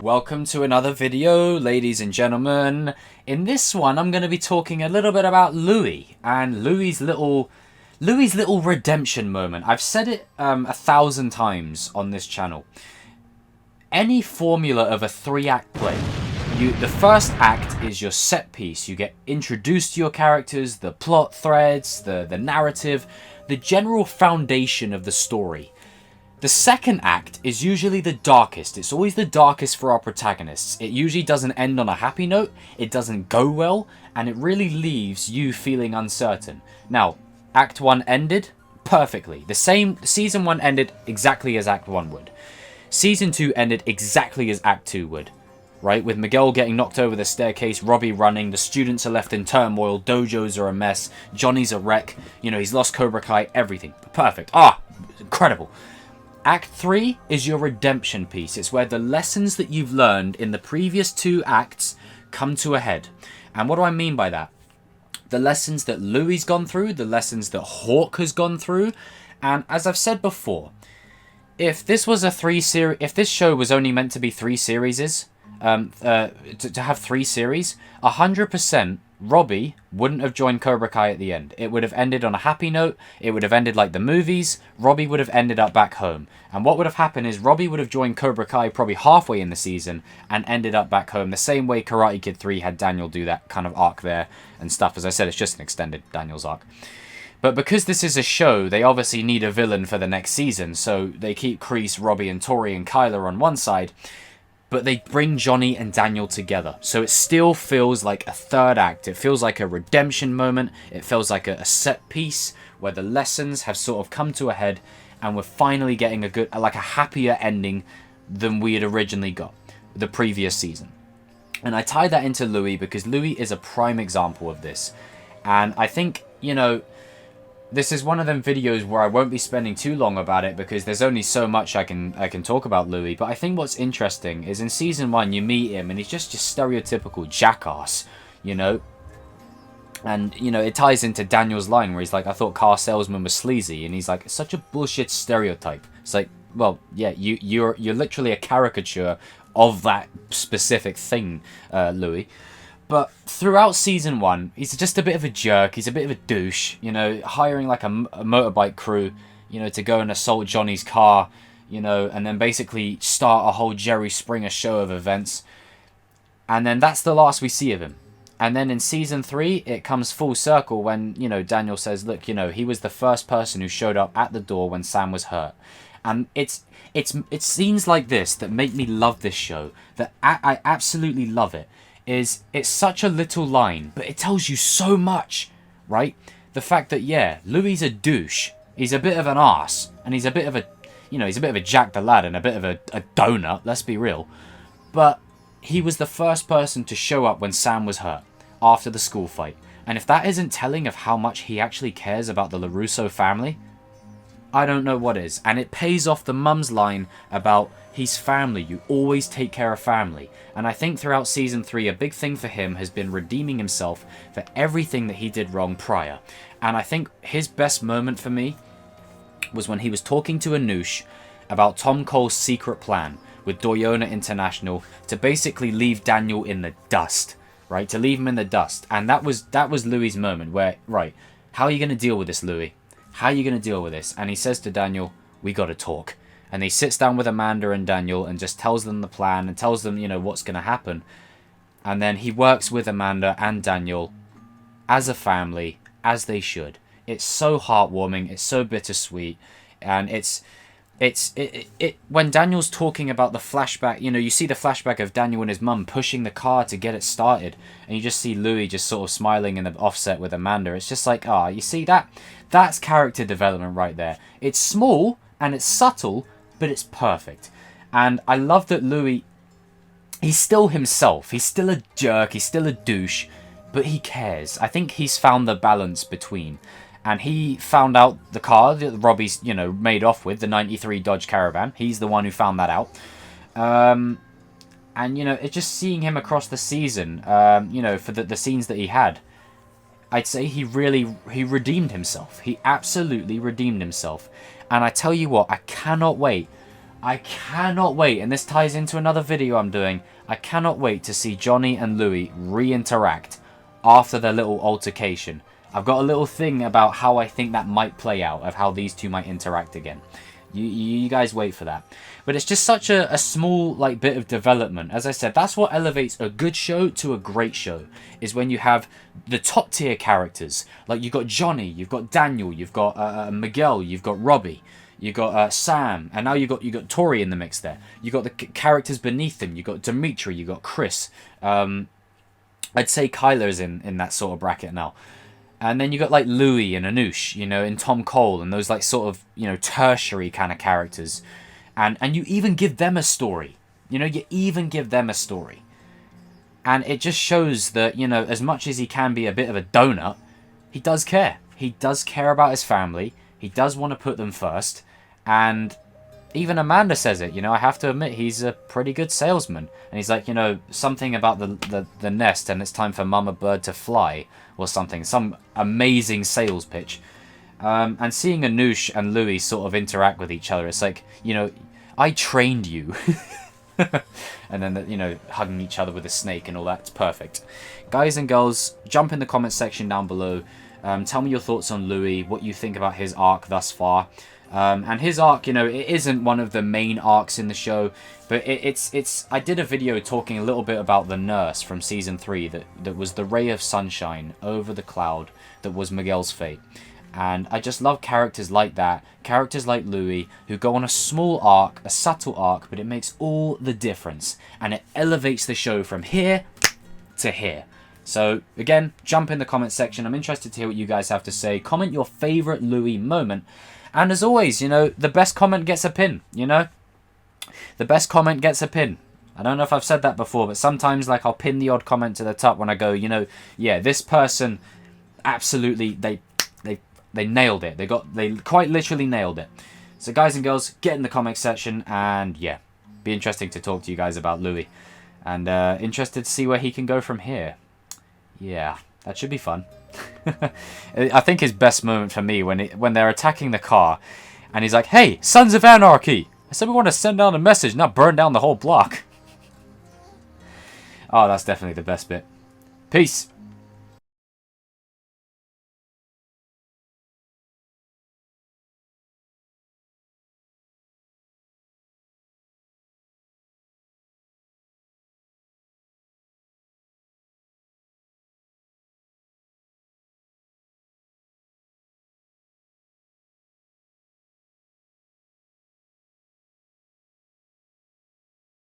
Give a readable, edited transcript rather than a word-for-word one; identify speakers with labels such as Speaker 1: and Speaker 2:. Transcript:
Speaker 1: welcome to another video, ladies and gentlemen. In this one, I'm going to be talking a little bit about Louie and Louie's little redemption moment. I've said it 1,000 times on this channel. Any formula of a 3-act play, the first act is your set piece. You get introduced to your characters, the plot threads, the narrative, the general foundation of the story. The second act is usually the darkest. It's always the darkest for our protagonists. It usually doesn't end on a happy note, it doesn't go well, and it really leaves you feeling uncertain. Now, Act 1 ended perfectly. Season 1 ended exactly as Act 1 would. Season 2 ended exactly as Act 2 would. Right? With Miguel getting knocked over the staircase, Robby running, the students are left in turmoil, dojos are a mess, Johnny's a wreck, you know, he's lost Cobra Kai, everything. Perfect. Incredible. Act 3 is your redemption piece. It's where the lessons that you've learned in the previous 2 acts come to a head. And what do I mean by that? The lessons that Louie's gone through, the lessons that Hawk has gone through. And as I've said before, if this show was only meant to be 3 series, to have 3 series, 100% Robby wouldn't have joined Cobra Kai at the end. It would have ended on a happy note. It would have ended like the movies. Robby would have ended up back home. And what would have happened is Robby would have joined Cobra Kai probably halfway in the season and ended up back home. The same way Karate Kid 3 had Daniel do that kind of arc there and stuff. As I said, it's just an extended Daniel's arc. But because this is a show, they obviously need a villain for the next season. So they keep Kreese, Robby, and Tori and Kyler on one side. But they bring Johnny and Daniel together. So it still feels like a 3rd act. It feels like a redemption moment. It feels like a set piece where the lessons have sort of come to a head. And we're finally getting a happier ending than we had originally got the previous season. And I tie that into Louie because Louie is a prime example of this. And I think, you know, this is one of them videos where I won't be spending too long about it because there's only so much I can talk about Louie. But I think what's interesting is in Season 1 you meet him and he's just your stereotypical jackass, you know. And, you know, it ties into Daniel's line where he's like, I thought car salesman was sleazy. And he's like, it's such a bullshit stereotype. It's like, well, yeah, you're literally a caricature of that specific thing, Louie. But throughout Season 1, he's just a bit of a jerk. He's a bit of a douche, you know, hiring like a motorbike crew, you know, to go and assault Johnny's car, you know, and then basically start a whole Jerry Springer show of events. And then that's the last we see of him. And then in Season 3, it comes full circle when, you know, Daniel says, look, you know, he was the first person who showed up at the door when Sam was hurt. And it's scenes like this that make me love this show, that I absolutely love it. It's such a little line, but it tells you so much, right? The fact that, yeah, Louie's a douche, he's a bit of an arse, and he's a bit of a, you know, he's a bit of a Jack the Lad and a bit of a donut, let's be real. But he was the first person to show up when Sam was hurt, after the school fight. And if that isn't telling of how much he actually cares about the LaRusso family, I don't know what is. And it pays off the mum's line about he's family, you always take care of family. And I think throughout Season 3, a big thing for him has been redeeming himself for everything that he did wrong prior. And I think his best moment for me was when he was talking to Anoush about Tom Cole's secret plan with Doyona International to basically leave Daniel in the dust, right? To leave him in the dust. And that was Louie's moment where, right, how are you going to deal with this, Louie? How are you going to deal with this? And he says to Daniel, we got to talk. And he sits down with Amanda and Daniel and just tells them the plan and tells them, you know, what's going to happen. And then he works with Amanda and Daniel as a family, as they should. It's so heartwarming. It's so bittersweet. And it's when Daniel's talking about the flashback, you know, you see the flashback of Daniel and his mum pushing the car to get it started. And you just see Louie just sort of smiling in the offset with Amanda. It's just like, you see that? That's character development right there. It's small and it's subtle, but it's perfect. And I love that Louie, he's still himself. He's still a jerk. He's still a douche, but he cares. I think he's found the balance between. And he found out the car that Robby's, you know, made off with, the 93 Dodge Caravan. He's the one who found that out. And, you know, it's just seeing him across the season, you know, for the scenes that he had. I'd say he redeemed himself. He absolutely redeemed himself. And I tell you what, I cannot wait. I cannot wait, and this ties into another video I'm doing. I cannot wait to see Johnny and Louie re-interact after their little altercation. I've got a little thing about how I think that might play out, of how these two might interact again. You guys wait for that. But it's just such a small like bit of development. As I said, that's what elevates a good show to a great show, is when you have the top tier characters. Like you've got Johnny, you've got Daniel, you've got Miguel, you've got Robby, you got Sam, and now you got Tori in the mix there. You got the characters beneath them. You got Dimitri, you got Chris. I'd say Kyla's in that sort of bracket now. And then you got like Louie and Anush, you know, and Tom Cole, and those like sort of, you know, tertiary kind of characters. And you even give them a story. You know, you even give them a story. And it just shows that, you know, as much as he can be a bit of a donut, he does care. He does care about his family. He does want to put them first. And even Amanda says it, you know, I have to admit, he's a pretty good salesman. And he's like, you know, something about the nest, and it's time for Mama Bird to fly, or something. Some amazing sales pitch. And seeing Anush and Louie sort of interact with each other, it's like, you know, I trained you. And then, you know, hugging each other with a snake and all that. It's perfect. Guys and girls, jump in the comment section down below. Tell me your thoughts on Louie, what you think about his arc thus far. And his arc, you know, it isn't one of the main arcs in the show, but it's I did a video talking a little bit about the nurse from season 3 that was the ray of sunshine over the cloud that was Miguel's fate. And I just love characters like that, characters like Louie, who go on a small arc, a subtle arc, but it makes all the difference, and it elevates the show from here to here. So, again, jump in the comment section. I'm interested to hear what you guys have to say. Comment your favourite Louie moment. And as always, you know, the best comment gets a pin, you know? The best comment gets a pin. I don't know if I've said that before, but sometimes, like, I'll pin the odd comment to the top when I go, you know, yeah, this person absolutely, they nailed it. They quite literally nailed it. So, guys and girls, get in the comment section, and, yeah, be interesting to talk to you guys about Louie. And interested to see where he can go from here. Yeah, that should be fun. I think his best moment for me when they're attacking the car, and he's like, "Hey, Sons of Anarchy! I said we want to send out a message, not burn down the whole block." Oh, that's definitely the best bit. Peace.